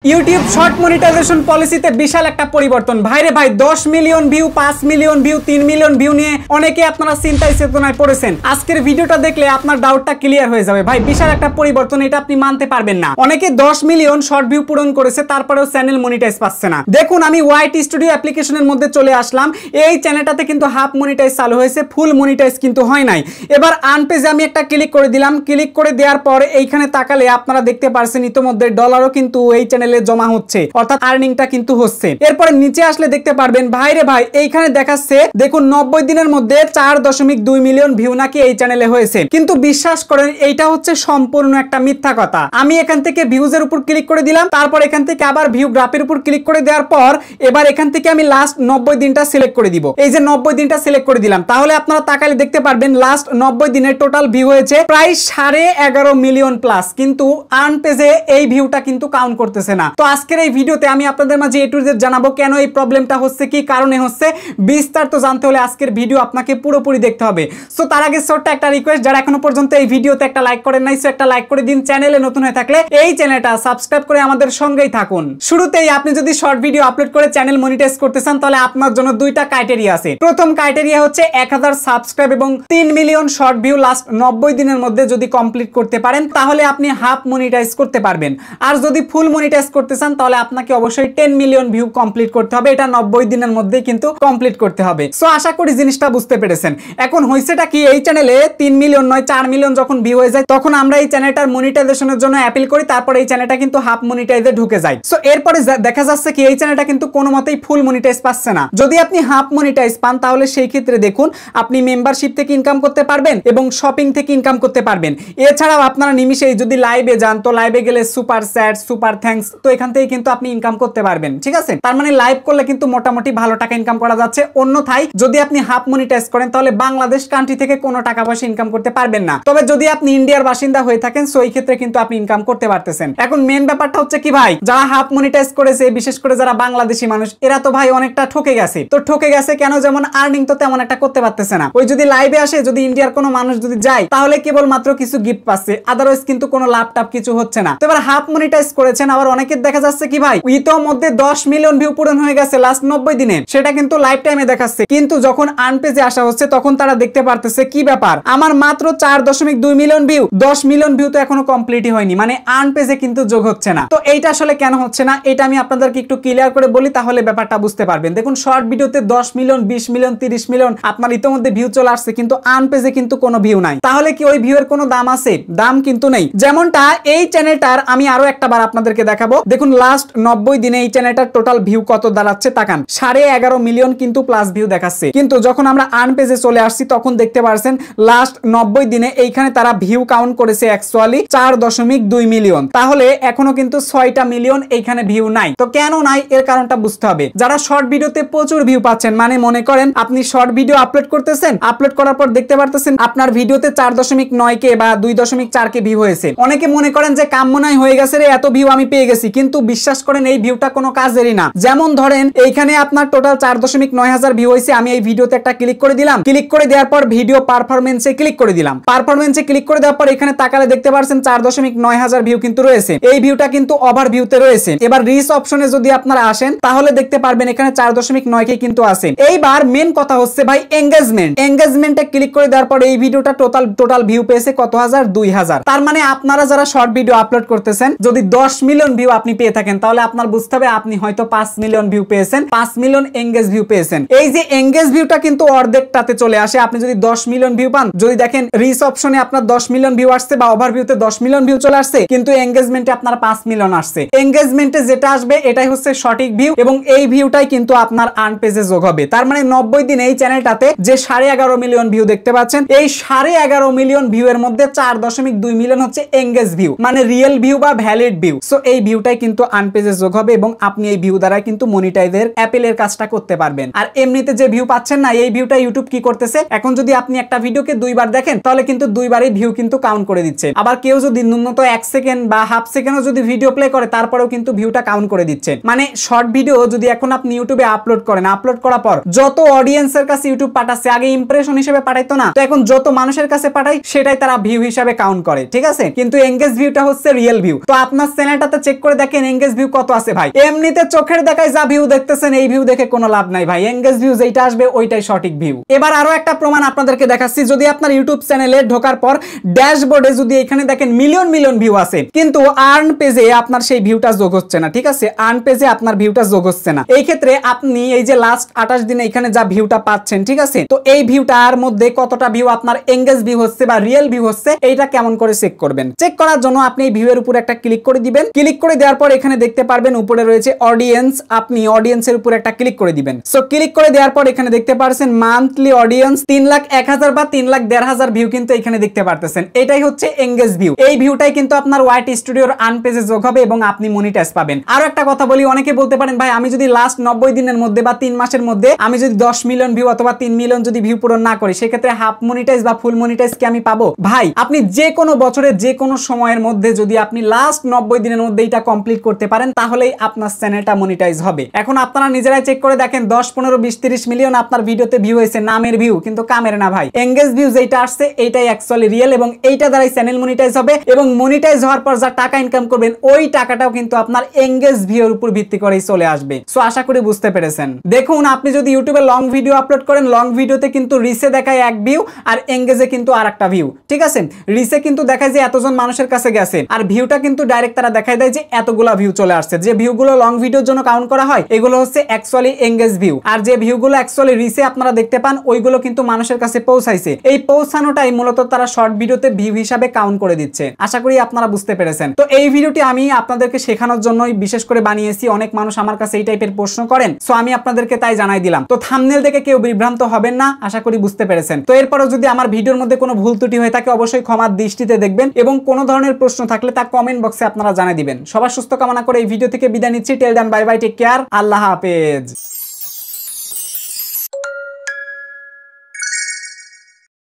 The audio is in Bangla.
ইউটিউব শর্ট মনিটাইজেশন পলিসিতে বিশাল একটা পরিবর্তন। ভাইরে ভাই 10 million view, 5 million view, 3 million view নিয়ে অনেকে আপনারা চিন্তায় চেতনায় পড়েছেন। আজকের ভিডিওটা দেখলে আপনার ডাউটটা ক্লিয়ার হয়ে যাবে। ভাই বিশাল একটা পরিবর্তন, এটা আপনি মানতে পারবেন না। অনেকে 10 মিলিয়ন শর্ট ভিউ পূরণ করেছে, তারপরেও চ্যানেল মনিটাইজ পাচ্ছে না। দেখুন, আমি ওয়াইট স্টুডিও অ্যাপ্লিকেশনের মধ্যে চলে আসলাম। এই চ্যানেলটাতে কিন্তু হাফ মনিটাইজ চালু হয়েছে, ফুল মনিটাইজ কিন্তু হয় নাই। এবার আর্ন পেজে আমি একটা ক্লিক করে দিলাম। ক্লিক করে দেওয়ার পর এইখানে তাকালে আপনারা দেখতে পারছেন ইতিমধ্যে ডলারও কিন্তু এই চ্যানেলে জমা হচ্ছে, অর্থাৎ আর্নিংটা কিন্তু হচ্ছে। এরপরে নিচে আসলে দেখতে পারবেন ভাইরে ভাই এইখানে দেখাচ্ছে দেখুন 90 দিনের মধ্যে 4.2 মিলিয়ন ভিউ নাকি এই চ্যানেলে হয়েছে। কিন্তু বিশ্বাস করেন এইটা হচ্ছে সম্পূর্ণ একটা মিথ্যা কথা। আমি এখান থেকে ভিউজের উপর ক্লিক করে দিলাম, তারপর এখান থেকে আবার ভিউ গ্রাফের উপর ক্লিক করে দেওয়ার পর এবার এখান থেকে আমি লাস্ট 90 দিনটা সিলেক্ট করে দিব। এই যে 90 দিনটা সিলেক্ট করে দিলাম, তাহলে আপনারা তাকালে দেখতে পারবেন লাস্ট 90 দিনের টোটাল ভিউ হয়েছে প্রায় 11.5 মিলিয়ন প্লাস। কিন্তু আর্ন পেজে এই ভিউটা কিন্তু কাউন্ট করতেছে না। তো আজকের এই ভিডিওতে আমি আপনাদের মাঝে এ টু জেড জানাবো কেন এই প্রবলেমটা হচ্ছে, কি কারণে হচ্ছে। বিস্তারিত জানতে হলে আজকের ভিডিও আপনাকে পুরোপুরি দেখতে হবে। সো তার আগে ছোট্ট একটা রিকোয়েস্ট, যারা এখনো পর্যন্ত এই ভিডিওতে একটা লাইক করেন নাই, সো একটা লাইক করে দিন। চ্যানেলে নতুন হয়ে থাকলে এই চ্যানেলটা সাবস্ক্রাইব করে আমাদের সঙ্গেই থাকুন। শুরুতেই আপনি যদি শর্ট ভিডিও আপলোড করে চ্যানেল মনিটাইজ করতে চান, তাহলে আপনার জন্য দুইটা ক্রাইটেরিয়া আছে। প্রথম ক্রাইটেরিয়া হচ্ছে 1000 সাবস্ক্রাইব এবং 3 মিলিয়ন শর্ট ভিউ লাস্ট 90 দিনের মধ্যে যদি কমপ্লিট করতে পারেন, তাহলে আপনি হাফ মনিটাইজ করতে পারবেন। আর যদি ফুল মনিটাইজ করতে চান, তাহলে আপনাকে অবশ্যই 10 মিলিয়ন ভিউ কমপ্লিট করতে হবে। এটা 90 দিনের মধ্যে কিন্তু কমপ্লিট করতে হবে। সো আশা করি জিনিসটা বুঝতে পেরেছেন। এখন হইছেটা কি, এই চ্যানেলে 3 মিলিয়ন নয় 4 মিলিয়ন যখন ভিউ হয়ে যায়, তখন আমরা এই চ্যানেলটার মনিটাইজেশনের জন্য অ্যাপিল করি, তারপর এই চ্যানেলটা কিন্তু হাফ মনিটাইজে ঢুকে যায়। সো এরপরে দেখা যাচ্ছে কি এই চ্যানেলটা কিন্তু কোনো মতেই ফুল মনিটাইজ পাচ্ছে না। যদি আপনি হাফ মনিটাইজ পান, তাহলে সেই ক্ষেত্রে দেখুন আপনি মেম্বারশিপ থেকে ইনকাম করতে পারবেন এবং শপিং থেকে ইনকাম করতে পারবেন। এছাড়াও আপনারা নিমিশেই যদি লাইভে যান, তো লাইভে গেলে সুপার চ্যাট, সুপার থ্যাঙ্কস, তো এখান থেকে কিন্তু আপনি ইনকাম করতে পারবেন। ঠিক আছে, তার মানে লাইভ করলে কিন্তু মোটামুটি ভালো টাকা ইনকাম করা যাচ্ছে। অন্যথায় যদি আপনি হাফ মনিটাইজ করেন, তাহলে বাংলাদেশ কান্ট্রি থেকে কোনো টাকা পয়সা ইনকাম করতে পারবেন না। তবে যদি আপনি ইন্ডিয়ার বাসিন্দা হয়ে থাকেন, সো এই ক্ষেত্রে কিন্তু আপনি ইনকাম করতে পারতেছেন। এখন মেন ব্যাপারটা হচ্ছে কি ভাই, যারা হাফ মনিটাইজ করেছে, বিশেষ করে যারা বাংলাদেশি মানুষ, এরা তো ভাই অনেকটা ঠকে গেছে। তো ঠকে গেছে কেন? যেমন আর্নিং তো তেমন একটা করতে পারতেছে না। ওই যদি লাইভে আসে, যদি ইন্ডিয়ার কোনো মানুষ যদি যায়, তাহলে কেবল মাত্র কিছু গিফট পাচ্ছে, আদারওয়াইজ কিন্তু কোনো লাভ টাভ কিছু হচ্ছে না। তো এবার হাফ মনিটাইজ করেছেন, আবার অনেকের দেখা যাচ্ছে কি ভাই ইতোমধ্যে 10 মিলিয়ন ভিউ পূরণ হয়ে গেছে লাস্ট 90 দিনে, সেটা কিন্তু লাইফ টাইমে দেখাচ্ছে। কিন্তু যখন আর্ন পেজে আসা হচ্ছে, তখন তারা দেখতে পারতেছে কি ব্যাপার, আমার মাত্র 4.2 মিলিয়ন ভিউ, 10 মিলিয়ন ভিউ তো এখনো কমপ্লিটই হয়নি, মানে আর্ন পেজে কিন্তু যোগ হচ্ছে না। তো এইটা আসলে কেন হচ্ছে না, এটা আমি আপনাদেরকে একটু ক্লিয়ার করে বলি, তাহলে ব্যাপারটা বুঝতে পারবেন। দেখুন, শর্ট ভিডিওতে 10 মিলিয়ন, 20 মিলিয়ন, 30 মিলিয়ন আপনার ইতিমধ্যে ভিউ চলে আসছে, কিন্তু আর্ন পেজে কিন্তু কোনো ভিউ নাই। তাহলে কি ওই ভিউ এর কোনো দাম আছে? দাম কিন্তু নেই। যেমনটা এই চ্যানেলটার আমি আরো একটা বার আপনাদেরকে দেখাবো। দেখুন, লাস্ট 90 দিনে এই চ্যানেলটার টোটাল ভিউ কত দাঁড়াচ্ছে তাকান, 11.5 মিলিয়ন কিন্তু প্লাস ভিউ দেখাচ্ছে। কিন্তু যখন আমরা আর্ন পেজে চলে আসছি, তখন দেখতে পারছেন লাস্ট 90 দিনে এইখানে তারা ভিউ কাউন্ট করেছে অ্যাকচুয়ালি 4.2 মিলিয়ন। তাহলে এখনো কিন্তু 6টা মিলিয়ন এইখানে ভিউ নাই। তো কেন নাই, এর কারণটা বুঝতে হবে। যারা শর্ট ভিডিওতে প্রচুর ভিউ পাচ্ছেন, মানে মনে করেন আপনি শর্ট ভিডিও আপলোড করতেছেন, আপলোড করার পর দেখতে পারতেছেন আপনার ভিডিওতে 4.9K বা 2.4K ভিউ হয়েছে। অনেকে মনে করেন যে কাম্যনাই হয়ে গেছে রে, এত ভিউ আমি পেয়ে গেছি, কিন্তু বিশ্বাস করেন এই ভিউটা কোনো কাজেরই না। যেমন ধরেন এইখানে আপনার টোটাল 4.9 হাজার ভিউ হয়েছে, আমি এই ভিডিওতে একটা ক্লিক করে দিলাম। ক্লিক করে দেওয়ার পর ভিডিও পারফরমেন্সে ক্লিক করে দিলাম। পারফরমেন্সে ক্লিক করে দেওয়ার পর এখানে তাকালে দেখতে পাচ্ছেন 4.9 হাজার ভিউ কিন্তু রয়েছে। এই ভিউটা কিন্তু ওভার ভিউতে রয়েছে। এবার রিচ অপশনে যদি আপনারা আসেন, তাহলে দেখতে পারবেন এখানে 4.9K কিন্তু আছে। এইবার মেন কথা হচ্ছে ভাই এঙ্গেজমেন্ট। এঙ্গেজমেন্টে ক্লিক করে দেওয়ার পর এই ভিডিওটা টোটাল ভিউ পেয়েছে কত হাজার? 2000। তার মানে আপনারা যারা শর্ট ভিডিও আপলোড করতেছেন, যদি 10 মিলিয়ন ভিউ আপনি পেয়ে থাকেন, তাহলে আপনার বুঝতে হবে আপনি হয়তো 5 মিলিয়ন ভিউ পেয়েছেন, 5 মিলিয়ন এঙ্গেজ ভিউ পেয়েছেন। এই যে এঙ্গেজ ভিউটা কিন্তু অর্ধেকটাতে চলে আসে। আপনি যদি 10 মিলিয়ন ভিউ পান, যদি দেখেন রিচ অপশনে আপনার 10 মিলিয়ন ভিউ আসছে বা ওভারভিউতে 10 মিলিয়ন ভিউ চলে আসছে, কিন্তু এঙ্গেজমেন্টে আপনার 5 মিলিয়ন আসছে। এঙ্গেজমেন্টে যেটা আসবে এটাই হচ্ছে সঠিক ভিউ, এবং এই ভিউটাই কিন্তু আপনার আর্ন পেজে যোগ হবে। তার মানে 90 দিন এই চ্যানেলটাতে যে 11.5 মিলিয়ন ভিউ দেখতে পাচ্ছেন, এই 11.5 মিলিয়ন ভিউ এর মধ্যে 4.2 মিলিয়ন হচ্ছে এঙ্গেজ ভিউ, মানে রিয়েল ভিউ বা ভ্যালিড ভিউ। সো এই ভিউটাই কিন্তু আর্ন পেজে যোগ হবে, এবং আপনি এই ভিউ দ্বারা কিন্তু মনিটাইজের অ্যাপেলের কাজটা করতে পারবেন। আর এমনিতে যে ভিউ পাচ্ছেন না, এই ভিউটা ইউটিউব কি করতেছে, এখন যদি আপনি একটা ভিডিওকে 2 বার দেখেন, তাহলে কিন্তু 2 বারই ভিউ কিন্তু কাউন্ট করে দিচ্ছে। আবার কেউ যদি ন্যূনতম 1 সেকেন্ড বা হাফ সেকেন্ডও যদি ভিডিও প্লে করে, তারপরেও কিন্তু ভিউটা কাউন্ট করে দিচ্ছে। মানে শর্ট ভিডিও যদি এখন আপনি ইউটিউবে আপলোড করেন, আপলোড করার পর যত অডিয়েন্সের কাছে ইউটিউব পাঠাচ্ছে, আগে ইমপ্রেশন হিসেবে পাঠাইতো না, তো এখন যত মানুষের কাছে পাঠায় সেটাই তারা ভিউ হিসেবে কাউন্ট করে। ঠিক আছে, কিন্তু এঙ্গেজ ভিউটা হচ্ছে রিয়েল ভিউ। তো আপনার চ্যানেলটাতে চেক করে দেখেন এঙ্গেজ ভিউ কত আছে ভাই। এমনিতে চোখের দেখায় যা ভিউ দেখতেছেন এই ভিউ দেখে কোনো লাভ নাই ভাই, এঙ্গেজ ভিউ যেটা আসবে ওইটাই সঠিক ভিউ। এবার আরো একটা প্রমাণ আপনাদেরকে দেখাচ্ছি। যদি আপনার ইউটিউব চ্যানেলে ঢোকার পর ড্যাশবোর্ডে যদি এখানে দেখেন মিলিয়ন মিলিয়ন ভিউ আছে, কিন্তু আর্ন পেজে আপনার সেই ভিউটা যোগ হচ্ছে না, ঠিক আছে, আর্ন পেজে আপনার ভিউটা যোগ হচ্ছে না। এই ক্ষেত্রে আপনি এই যে লাস্ট 28 দিনে এখানে যা ভিউটা পাচ্ছেন, ঠিক আছে, তো এই ভিউটার মধ্যে কতটা ভিউ আপনার এঙ্গেজ ভিউ হচ্ছে বা রিয়েল ভিউ হচ্ছে এইটা কেমন করে চেক করবেন? চেক করার জন্য আপনি এই ভিউ এর উপর একটা ক্লিক করে দিবেন। ক্লিক করে দেওয়ার পর এখানে দেখতে পারবেন উপরে রয়েছে অডিয়েন্স, আপনি অডিয়েন্সের উপর একটা ক্লিক করে দিবেন। সো ক্লিক করে দেওয়ার পর এখানে দেখতে পাচ্ছেন মান্থলি অডিয়েন্স 3,01,000 বা 3,01,500 ভিউ কিন্তু এখানে দেখতে পারতেছেন। এটাই হচ্ছে এঙ্গেজ ভিউ। এই ভিউটাই কিন্তু আপনার ওয়াইট স্টুডিওর আর্ন পেজে যোগ হবে এবং আপনি মনিটাইজ পাবেন। আরো একটা কথা বলি, অনেকে বলতে পারেন ভাই আমি যদি লাস্ট 90 দিনের মধ্যে বা 3 মাসের মধ্যে আমি যদি 10 মিলিয়ন ভিউ অথবা 3 মিলিয়ন যদি ভিউ পূরণ না করি সেক্ষেত্রে হাফ মনিটাইজ বা ফুল মনিটাইজ কি আমি পাবো? ভাই আপনি যে কোনো বছরের যে কোনো সময়ের মধ্যে যদি আপনি লাস্ট 90 দিনের মধ্যে এটা কমপ্লিট করতে পারেন তাহলেই আপনার চ্যানেলটা মনিটাইজ হবে। এখন আপনারা নিজেরাই চেক করে দেখেন 10, 15, 20, 30 মিলিয়ন আপনার ভিডিওতে ভিউ হয়েছে, নামের ভিউ কিন্তু কামের না ভাই। এঙ্গেজ ভিউ যেটা আসছে এইটাই অ্যাকচুয়ালি রিয়েল এবং এইটা দ্বারাই চ্যানেল মনিটাইজ হবে এবং মনিটাইজ হওয়ার পর যা টাকা ইনকাম করবেন ওই টাকাটাও কিন্তু আপনার এঙ্গেজ ভিউর উপর ভিত্তি করেই চলে আসবে। সো আশা করি বুঝতে পেরেছেন। দেখুন আপনি যদি ইউটিউবে লং ভিডিও আপলোড করেন, লং ভিডিওতে কিন্তু রিসে দেখায় এক ভিউ আর এঙ্গেজে কিন্তু আরেকটা ভিউ, ঠিক আছে। রিসে কিন্তু দেখায় যে এতজন মানুষের কাছে গেছে আর ভিউটা কিন্তু ডাইরেক্ট তারা দেখায় দেয় যে এতগুলা ভিউ চলে আসছে। যে ভিউগুলো লং ভিডিওর জন্য কাউন্ট করা হয় এগুলো হচ্ছে অ্যাকচুয়ালি এঙ্গেজ ভিউ, আর যে ভিউগুলো অ্যাকচুয়ালি রিসে আপনারা দেখতে পান ওইগুলো কিন্তু মানুষের কাছে পৌঁছাইছে। এই পৌঁছানোটাই মূলত তারা শর্ট ভিডিওতে ভিউ হিসাবে কাউন্ট করে দিচ্ছে। আশা করি আপনারা বুঝতে পেরেছেন। তো এই ভিডিওটি আমি আপনাদেরকে শেখানোর জন্যই বিশেষ করে বানিয়েছি। অনেক মানুষ আমার কাছে এই টাইপের প্রশ্ন করেন, সো আমি আপনাদেরকে তাই জানাই দিলাম। তো থাম্বনেল দেখে কেউ বিভ্রান্ত হবেন না, আশা করি বুঝতে পেরেছেন। তো এরপরও যদি আমার ভিডিওর মধ্যে কোনো ভুল ত্রুটি হয়ে থাকে অবশ্যই ক্ষমার দৃষ্টিতে দেখবেন এবং কোনো ধরনের প্রশ্ন থাকলে তা কমেন্ট বক্সে আপনারা জানিয়ে দিবেন। সবার সুস্থ কামনা করে এই ভিডিও থেকে বিদায় নিচ্ছি। টেল দেন, বাই বাই, টেক কেয়ার, আল্লাহ হাফেজ।